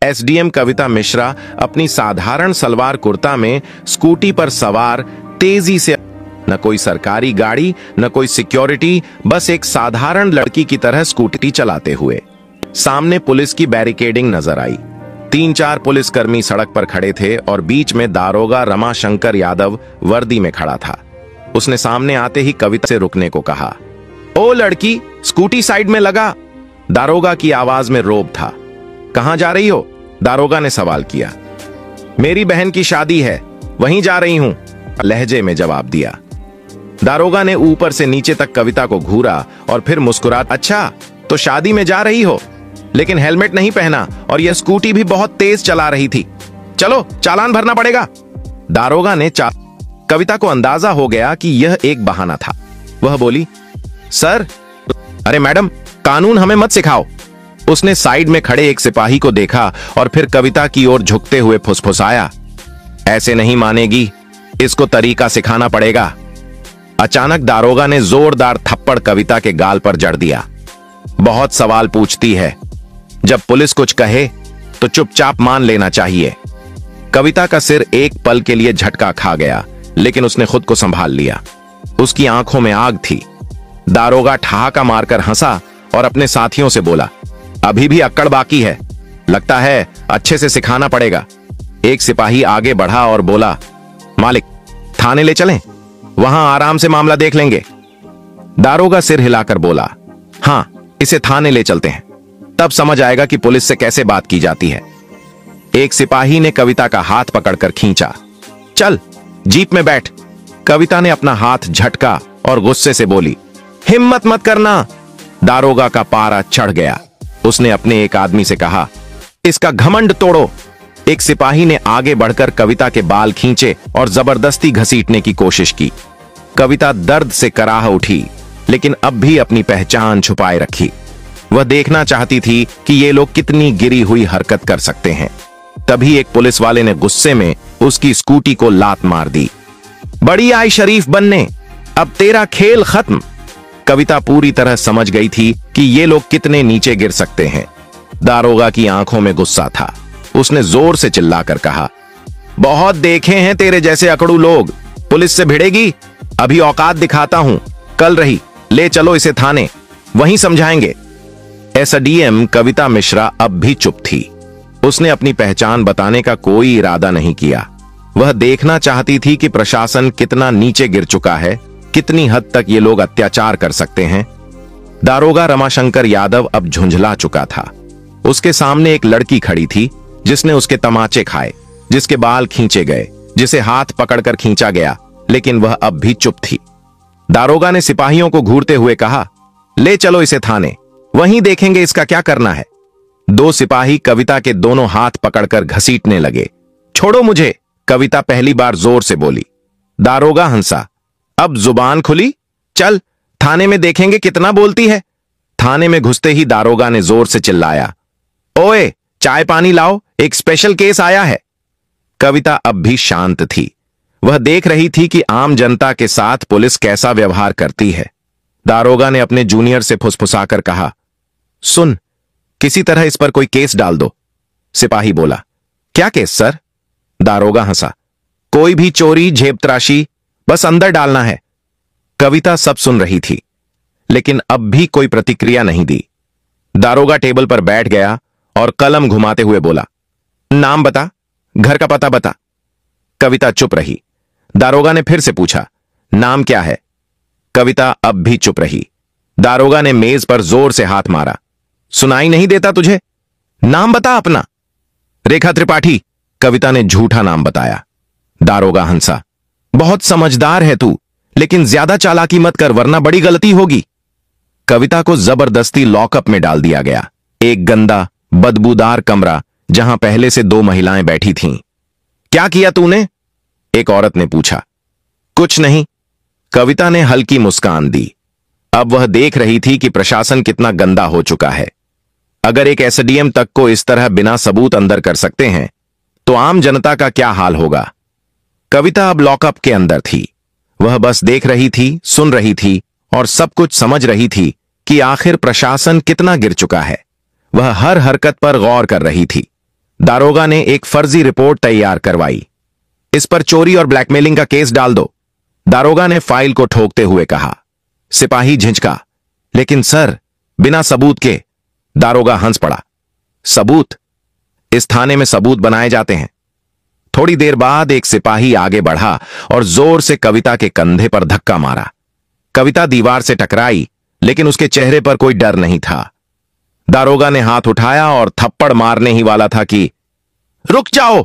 SDM कविता मिश्रा अपनी साधारण सलवार कुर्ता में स्कूटी पर सवार तेजी से, न कोई सरकारी गाड़ी न कोई सिक्योरिटी, बस एक साधारण लड़की की तरह स्कूटी चलाते हुए। सामने पुलिस की बैरिकेडिंग नजर आई। 3-4 पुलिसकर्मी सड़क पर खड़े थे और बीच में दारोगा रमाशंकर यादव वर्दी में खड़ा था। उसने सामने आते ही कविता से रुकने को कहा। ओ लड़की, स्कूटी साइड में लगा। दारोगा की आवाज में रोब था। कहां जा रही हो? दारोगा ने सवाल किया। मेरी बहन की शादी है, वहीं जा रही हूं, लहजे में जवाब दिया। दारोगा ने ऊपर से नीचे तक कविता को घूरा और फिर मुस्कुरा, अच्छा तो शादी में जा रही हो, लेकिन हेलमेट नहीं पहना और यह स्कूटी भी बहुत तेज चला रही थी। चलो चालान भरना पड़ेगा। दारोगा ने कविता को अंदाजा हो गया कि यह एक बहाना था। वह बोली, सर, अरे मैडम, कानून हमें मत सिखाओ। उसने साइड में खड़े एक सिपाही को देखा और फिर कविता की ओर झुकते हुए फुसफुसाया, ऐसे नहीं मानेगी, इसको तरीका सिखाना पड़ेगा। अचानक दारोगा ने जोरदार थप्पड़ कविता के गाल पर जड़ दिया। बहुत सवाल पूछती है, जब पुलिस कुछ कहे तो चुपचाप मान लेना चाहिए। कविता का सिर एक पल के लिए झटका खा गया, लेकिन उसने खुद को संभाल लिया। उसकी आंखों में आग थी। दारोगा ठहाका मारकर हंसा और अपने साथियों से बोला, अभी भी अक्कड़ बाकी है, लगता है अच्छे से सिखाना पड़ेगा। एक सिपाही आगे बढ़ा और बोला, मालिक, थाने ले चलें, वहां आराम से मामला देख लेंगे। दारोगा सिर हिलाकर बोला, हां, इसे थाने ले चलते हैं, तब समझ आएगा कि पुलिस से कैसे बात की जाती है। एक सिपाही ने कविता का हाथ पकड़कर खींचा। चल, जीप में बैठ। कविता ने अपना हाथ झटका और गुस्से से बोली, हिम्मत मत करना। दारोगा का पारा चढ़ गया। उसने अपने एक आदमी से कहा, इसका घमंड तोड़ो। एक सिपाही ने आगे बढ़कर कविता के बाल खींचे और जबरदस्ती घसीटने की कोशिश की। कविता दर्द से कराह उठी, लेकिन अब भी अपनी पहचान छुपाए रखी। वह देखना चाहती थी कि ये लोग कितनी गिरी हुई हरकत कर सकते हैं। तभी एक पुलिस वाले ने गुस्से में उसकी स्कूटी को लात मार दी। बड़ी आई शरीफ बनने, अब तेरा खेल खत्म। कविता पूरी तरह समझ गई थी कि ये लोग कितने नीचे गिर सकते हैं। दारोगा की आंखों में गुस्सा था। उसने जोर से चिल्लाकर कहा, बहुत देखे हैं तेरे जैसे अकड़ू लोग, पुलिस से भिड़ेगी? अभी औकात दिखाता हूं, कल रही, ले चलो इसे थाने, वहीं समझाएंगे। एसडीएम कविता मिश्रा अब भी चुप थी। उसने अपनी पहचान बताने का कोई इरादा नहीं किया। वह देखना चाहती थी कि प्रशासन कितना नीचे गिर चुका है, कितनी हद तक ये लोग अत्याचार कर सकते हैं। दारोगा रमाशंकर यादव अब झुंझला चुका था। उसके सामने एक लड़की खड़ी थी जिसने उसके तमाचे खाए, जिसके बाल खींचे गए, जिसे हाथ पकड़कर खींचा गया, लेकिन वह अब भी चुप थी। दारोगा ने सिपाहियों को घूरते हुए कहा, ले चलो इसे थाने, वहीं देखेंगे इसका क्या करना है। 2 सिपाही कविता के दोनों हाथ पकड़कर घसीटने लगे। छोड़ो मुझे, कविता पहली बार जोर से बोली। दारोगा हंसा, अब जुबान खुली, चल थाने में देखेंगे कितना बोलती है। थाने में घुसते ही दारोगा ने जोर से चिल्लाया, ओए, चाय पानी लाओ, एक स्पेशल केस आया है। कविता अब भी शांत थी। वह देख रही थी कि आम जनता के साथ पुलिस कैसा व्यवहार करती है। दारोगा ने अपने जूनियर से फुसफुसाकर कहा, सुन, किसी तरह इस पर कोई केस डाल दो। सिपाही बोला, क्या केस सर? दारोगा हंसा, कोई भी चोरी झेपतराशी, बस अंदर डालना है। कविता सब सुन रही थी, लेकिन अब भी कोई प्रतिक्रिया नहीं दी। दारोगा टेबल पर बैठ गया और कलम घुमाते हुए बोला, नाम बता, घर का पता बता। कविता चुप रही। दारोगा ने फिर से पूछा, नाम क्या है? कविता अब भी चुप रही। दारोगा ने मेज पर जोर से हाथ मारा, सुनाई नहीं देता तुझे? नाम बता अपना। रेखा त्रिपाठी। कविता ने झूठा नाम बताया। दारोगा हंसा, बहुत समझदार है तू, लेकिन ज्यादा चालाकी मत कर वरना बड़ी गलती होगी। कविता को जबरदस्ती लॉकअप में डाल दिया गया। एक गंदा बदबूदार कमरा जहां पहले से 2 महिलाएं बैठी थीं। क्या किया तूने? एक औरत ने पूछा। कुछ नहीं, कविता ने हल्की मुस्कान दी। अब वह देख रही थी कि प्रशासन कितना गंदा हो चुका है। अगर एक एसडीएम तक को इस तरह बिना सबूत अंदर कर सकते हैं, तो आम जनता का क्या हाल होगा। कविता अब लॉकअप के अंदर थी। वह बस देख रही थी, सुन रही थी और सब कुछ समझ रही थी कि आखिर प्रशासन कितना गिर चुका है। वह हर हरकत पर गौर कर रही थी। दारोगा ने एक फर्जी रिपोर्ट तैयार करवाई। इस पर चोरी और ब्लैकमेलिंग का केस डाल दो, दारोगा ने फाइल को ठोकते हुए कहा। सिपाही झिझका, लेकिन सर, बिना सबूत के। दारोगा हंस पड़ा। सबूत? इस थाने में सबूत बनाए जाते हैं। थोड़ी देर बाद एक सिपाही आगे बढ़ा और जोर से कविता के कंधे पर धक्का मारा। कविता दीवार से टकराई, लेकिन उसके चेहरे पर कोई डर नहीं था। दारोगा ने हाथ उठाया और थप्पड़ मारने ही वाला था कि रुक जाओ।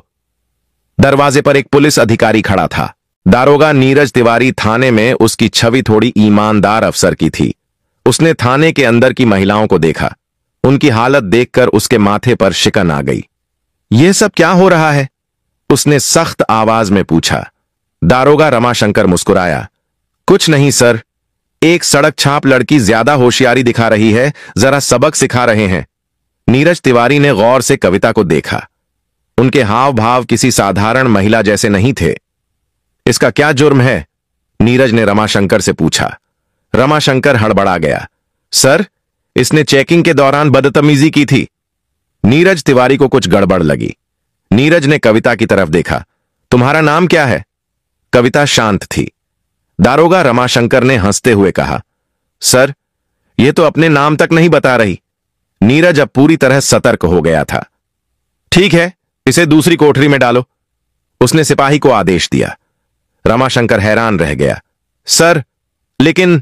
दरवाजे पर एक पुलिस अधिकारी खड़ा था। दारोगा नीरज तिवारी थाने में उसकी छवि थोड़ी ईमानदार अफसर की थी। उसने थाने के अंदर की महिलाओं को देखा। उनकी हालत देखकर उसके माथे पर शिकन आ गई। यह सब क्या हो रहा है? उसने सख्त आवाज में पूछा। दारोगा रमाशंकर मुस्कुराया। कुछ नहीं सर, एक सड़क छाप लड़की ज्यादा होशियारी दिखा रही है, जरा सबक सिखा रहे हैं। नीरज तिवारी ने गौर से कविता को देखा। उनके हाव भाव किसी साधारण महिला जैसे नहीं थे। इसका क्या जुर्म है? नीरज ने रमाशंकर से पूछा। रमाशंकर हड़बड़ा गया। सर, इसने चेकिंग के दौरान बदतमीजी की थी। नीरज तिवारी को कुछ गड़बड़ लगी। नीरज ने कविता की तरफ देखा। तुम्हारा नाम क्या है? कविता शांत थी। दारोगा रमाशंकर ने हंसते हुए कहा, सर, यह तो अपने नाम तक नहीं बता रही। नीरज अब पूरी तरह सतर्क हो गया था। ठीक है, इसे दूसरी कोठरी में डालो, उसने सिपाही को आदेश दिया। रमाशंकर हैरान रह गया। सर, लेकिन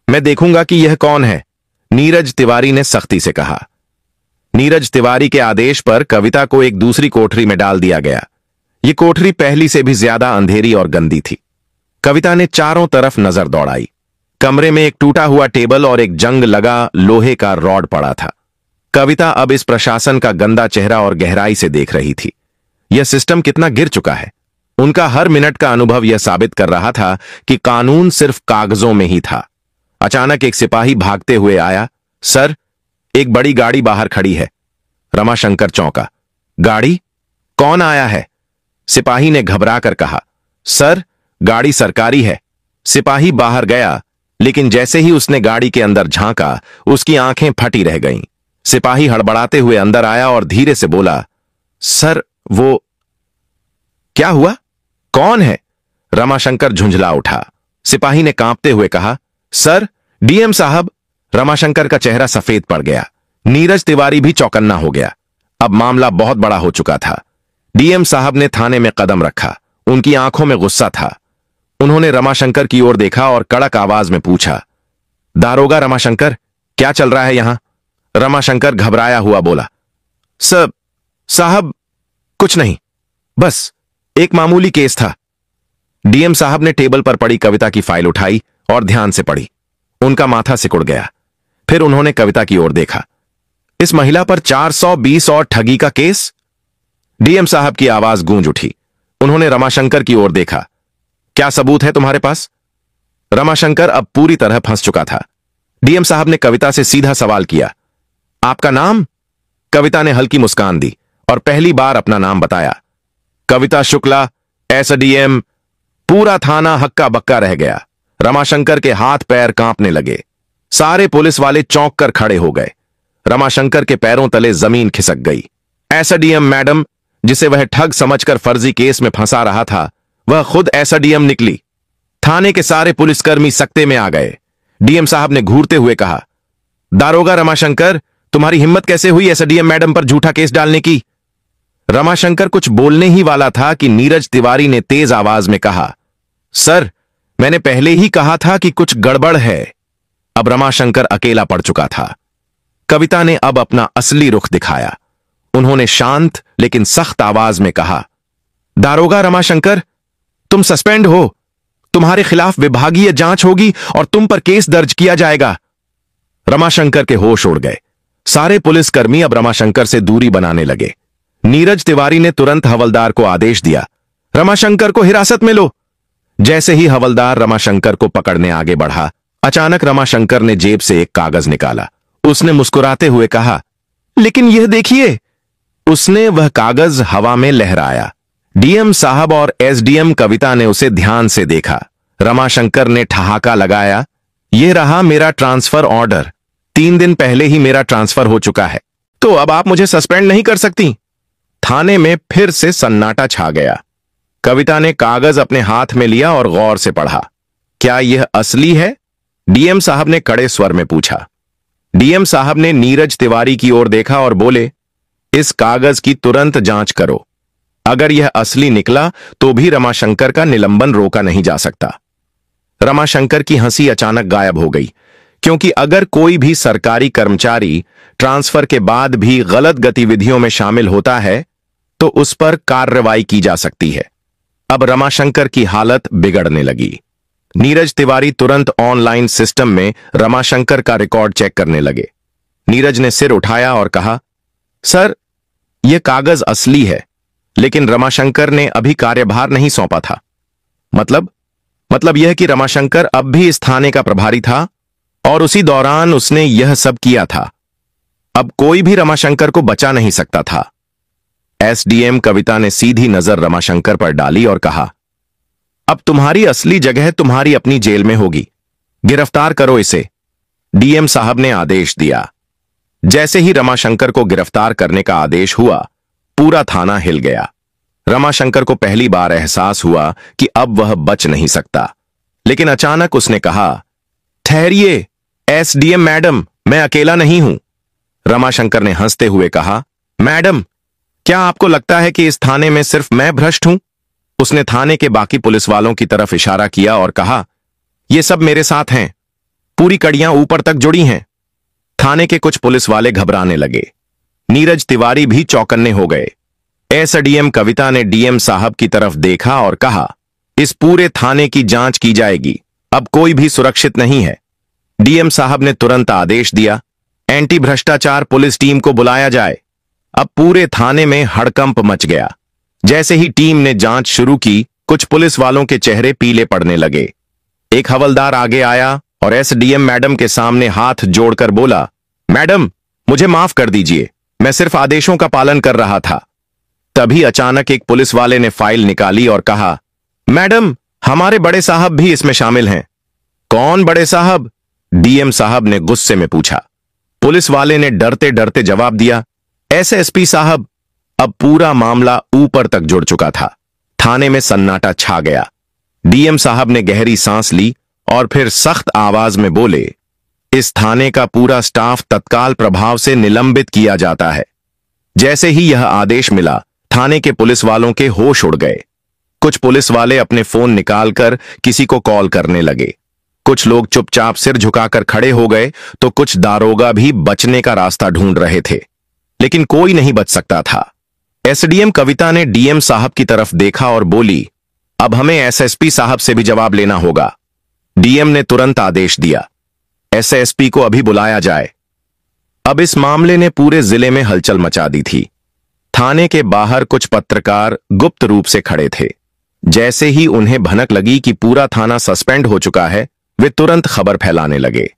मैं देखूंगा कि यह कौन है, नीरज तिवारी ने सख्ती से कहा। नीरज तिवारी के आदेश पर कविता को एक दूसरी कोठरी में डाल दिया गया। यह कोठरी पहली से भी ज्यादा अंधेरी और गंदी थी। कविता ने चारों तरफ नजर दौड़ाई। कमरे में एक टूटा हुआ टेबल और एक जंग लगा लोहे का रॉड पड़ा था। कविता अब इस प्रशासन का गंदा चेहरा और गहराई से देख रही थी। यह सिस्टम कितना गिर चुका है। उनका हर मिनट का अनुभव यह साबित कर रहा था कि कानून सिर्फ कागजों में ही था। अचानक एक सिपाही भागते हुए आया। सर, एक बड़ी गाड़ी बाहर खड़ी है। रमाशंकर चौंका। गाड़ी? कौन आया है? सिपाही ने घबराकर कहा। सर, गाड़ी सरकारी है। सिपाही बाहर गया, लेकिन जैसे ही उसने गाड़ी के अंदर झांका, उसकी आंखें फटी रह गईं। सिपाही हड़बड़ाते हुए अंदर आया और धीरे से बोला, सर, वो क्या हुआ? कौन है? रमाशंकर झुंझला उठा। सिपाही ने कांपते हुए कहा, सर, डीएम साहब। रमाशंकर का चेहरा सफेद पड़ गया। नीरज तिवारी भी चौकन्ना हो गया। अब मामला बहुत बड़ा हो चुका था। डीएम साहब ने थाने में कदम रखा। उनकी आंखों में गुस्सा था। उन्होंने रमाशंकर की ओर देखा और कड़क आवाज में पूछा, दारोगा रमाशंकर, क्या चल रहा है यहां? रमाशंकर घबराया हुआ बोला, साहब, कुछ नहीं, बस एक मामूली केस था। डीएम साहब ने टेबल पर पड़ी कविता की फाइल उठाई और ध्यान से पढ़ी। उनका माथा सिकुड़ गया। फिर उन्होंने कविता की ओर देखा। इस महिला पर 420 और ठगी का केस? डीएम साहब की आवाज गूंज उठी। उन्होंने रमाशंकर की ओर देखा। क्या सबूत है तुम्हारे पास? रमाशंकर अब पूरी तरह फंस चुका था। डीएम साहब ने कविता से सीधा सवाल किया, आपका नाम? कविता ने हल्की मुस्कान दी और पहली बार अपना नाम बताया। कविता शुक्ला, एसडीएम। पूरा थाना हक्का बक्का रह गया। रमाशंकर के हाथ पैर कांपने लगे। सारे पुलिस वाले चौंक कर खड़े हो गए। रमाशंकर के पैरों तले जमीन खिसक गई। एसडीएम मैडम, जिसे वह ठग समझकर फर्जी केस में फंसा रहा था, वह खुद एसडीएम निकली। थाने के सारे पुलिसकर्मी सकते में आ गए। डीएम साहब ने घूरते हुए कहा, दारोगा रमाशंकर, तुम्हारी हिम्मत कैसे हुई एसडीएम मैडम पर झूठा केस डालने की? रमाशंकर कुछ बोलने ही वाला था कि नीरज तिवारी ने तेज आवाज में कहा, सर, मैंने पहले ही कहा था कि कुछ गड़बड़ है। अब रमाशंकर अकेला पड़ चुका था। कविता ने अब अपना असली रुख दिखाया। उन्होंने शांत लेकिन सख्त आवाज में कहा, दारोगा रमाशंकर, तुम सस्पेंड हो। तुम्हारे खिलाफ विभागीय जांच होगी और तुम पर केस दर्ज किया जाएगा। रमाशंकर के होश उड़ गए। सारे पुलिसकर्मी अब रमाशंकर से दूरी बनाने लगे। नीरज तिवारी ने तुरंत हवलदार को आदेश दिया, रमाशंकर को हिरासत में लो। जैसे ही हवलदार रमाशंकर को पकड़ने आगे बढ़ा, अचानक रमाशंकर ने जेब से एक कागज निकाला। उसने मुस्कुराते हुए कहा, लेकिन यह देखिए। उसने वह कागज हवा में लहराया। डीएम साहब और एसडीएम कविता ने उसे ध्यान से देखा। रमाशंकर ने ठहाका लगाया, यह रहा मेरा ट्रांसफर ऑर्डर। 3 दिन पहले ही मेरा ट्रांसफर हो चुका है, तो अब आप मुझे सस्पेंड नहीं कर सकती। थाने में फिर से सन्नाटा छा गया। कविता ने कागज अपने हाथ में लिया और गौर से पढ़ा। क्या यह असली है? डीएम साहब ने कड़े स्वर में पूछा। डीएम साहब ने नीरज तिवारी की ओर देखा और बोले, इस कागज की तुरंत जांच करो। अगर यह असली निकला तो भी रमाशंकर का निलंबन रोका नहीं जा सकता। रमाशंकर की हंसी अचानक गायब हो गई, क्योंकि अगर कोई भी सरकारी कर्मचारी ट्रांसफर के बाद भी गलत गतिविधियों में शामिल होता है तो उस पर कार्रवाई की जा सकती है। अब रमाशंकर की हालत बिगड़ने लगी। नीरज तिवारी तुरंत ऑनलाइन सिस्टम में रमाशंकर का रिकॉर्ड चेक करने लगे। नीरज ने सिर उठाया और कहा, सर, यह कागज असली है, लेकिन रमाशंकर ने अभी कार्यभार नहीं सौंपा था। मतलब यह कि रमाशंकर अब भी इस थाने का प्रभारी था और उसी दौरान उसने यह सब किया था। अब कोई भी रमाशंकर को बचा नहीं सकता था। एसडीएम कविता ने सीधी नजर रमाशंकर पर डाली और कहा, अब तुम्हारी असली जगह तुम्हारी अपनी जेल में होगी। गिरफ्तार करो इसे। डीएम साहब ने आदेश दिया। जैसे ही रमाशंकर को गिरफ्तार करने का आदेश हुआ, पूरा थाना हिल गया। रमाशंकर को पहली बार एहसास हुआ कि अब वह बच नहीं सकता, लेकिन अचानक उसने कहा, ठहरिए एसडीएम मैडम, मैं अकेला नहीं हूं। रमाशंकर ने हंसते हुए कहा, मैडम, क्या आपको लगता है कि इस थाने में सिर्फ मैं भ्रष्ट हूं? उसने थाने के बाकी पुलिस वालों की तरफ इशारा किया और कहा, ये सब मेरे साथ हैं। पूरी कड़ियां ऊपर तक जुड़ी हैं। थाने के कुछ पुलिस वाले घबराने लगे। नीरज तिवारी भी चौकन्ने हो गए। एसडीएम कविता ने डीएम साहब की तरफ देखा और कहा, इस पूरे थाने की जांच की जाएगी। अब कोई भी सुरक्षित नहीं है। डीएम साहब ने तुरंत आदेश दिया, एंटी भ्रष्टाचार पुलिस टीम को बुलाया जाए। अब पूरे थाने में हड़कंप मच गया। जैसे ही टीम ने जांच शुरू की, कुछ पुलिस वालों के चेहरे पीले पड़ने लगे। एक हवलदार आगे आया और एसडीएम मैडम के सामने हाथ जोड़कर बोला, मैडम, मुझे माफ कर दीजिए, मैं सिर्फ आदेशों का पालन कर रहा था। तभी अचानक एक पुलिस वाले ने फाइल निकाली और कहा, मैडम, हमारे बड़े साहब भी इसमें शामिल हैं। कौन बड़े साहब? डीएम साहब ने गुस्से में पूछा। पुलिस वाले ने डरते डरते जवाब दिया, एसएसपी साहब। अब पूरा मामला ऊपर तक जुड़ चुका था। थाने में सन्नाटा छा गया। डीएम साहब ने गहरी सांस ली और फिर सख्त आवाज में बोले, इस थाने का पूरा स्टाफ तत्काल प्रभाव से निलंबित किया जाता है। जैसे ही यह आदेश मिला, थाने के पुलिस वालों के होश उड़ गए। कुछ पुलिस वाले अपने फोन निकालकर किसी को कॉल करने लगे। कुछ लोग चुपचाप सिर झुकाकर खड़े हो गए, तो कुछ दारोगा भी बचने का रास्ता ढूंढ रहे थे, लेकिन कोई नहीं बच सकता था। एसडीएम कविता ने डीएम साहब की तरफ देखा और बोली, अब हमें एसएसपी साहब से भी जवाब लेना होगा। डीएम ने तुरंत आदेश दिया, एसएसपी को अभी बुलाया जाए। अब इस मामले ने पूरे जिले में हलचल मचा दी थी। थाने के बाहर कुछ पत्रकार गुप्त रूप से खड़े थे। जैसे ही उन्हें भनक लगी कि पूरा थाना सस्पेंड हो चुका है, वे तुरंत खबर फैलाने लगे।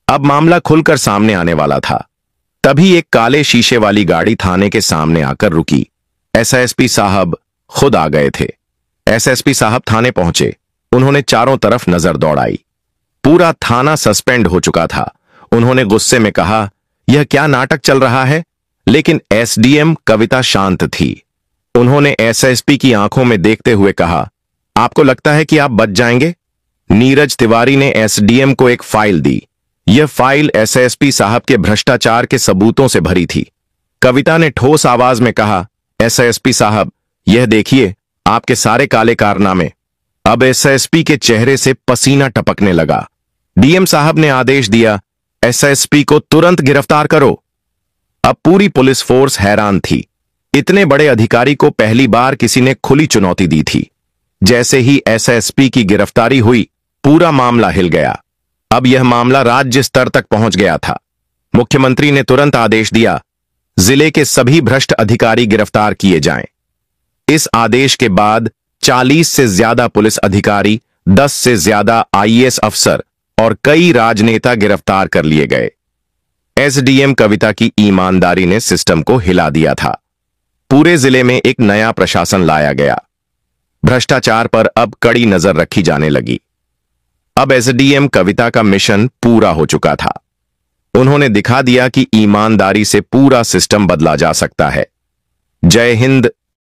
अब मामला खुलकर सामने आने वाला था। तभी एक काले शीशे वाली गाड़ी थाने के सामने आकर रुकी। एसएसपी साहब खुद आ गए थे। एसएसपी साहब थाने पहुंचे। उन्होंने चारों तरफ नजर दौड़ाई। पूरा थाना सस्पेंड हो चुका था। उन्होंने गुस्से में कहा, यह क्या नाटक चल रहा है? लेकिन एसडीएम कविता शांत थी। उन्होंने एसएसपी की आंखों में देखते हुए कहा, आपको लगता है कि आप बच जाएंगे? नीरज तिवारी ने एसडीएम को एक फाइल दी। यह फाइल एसएसपी साहब के भ्रष्टाचार के सबूतों से भरी थी। कविता ने ठोस आवाज में कहा, एसएसपी साहब, यह देखिए आपके सारे काले कारनामे। अब एसएसपी के चेहरे से पसीना टपकने लगा। डीएम साहब ने आदेश दिया, एसएसपी को तुरंत गिरफ्तार करो। अब पूरी पुलिस फोर्स हैरान थी। इतने बड़े अधिकारी को पहली बार किसी ने खुली चुनौती दी थी। जैसे ही एसएसपी की गिरफ्तारी हुई, पूरा मामला हिल गया। अब यह मामला राज्य स्तर तक पहुंच गया था। मुख्यमंत्री ने तुरंत आदेश दिया, जिले के सभी भ्रष्ट अधिकारी गिरफ्तार किए जाएं। इस आदेश के बाद 40 से ज्यादा पुलिस अधिकारी, 10 से ज्यादा आईएएस अफसर और कई राजनेता गिरफ्तार कर लिए गए। एसडीएम कविता की ईमानदारी ने सिस्टम को हिला दिया था। पूरे जिले में एक नया प्रशासन लाया गया। भ्रष्टाचार पर अब कड़ी नजर रखी जाने लगी। अब एसडीएम कविता का मिशन पूरा हो चुका था। उन्होंने दिखा दिया कि ईमानदारी से पूरा सिस्टम बदला जा सकता है। जय हिंद।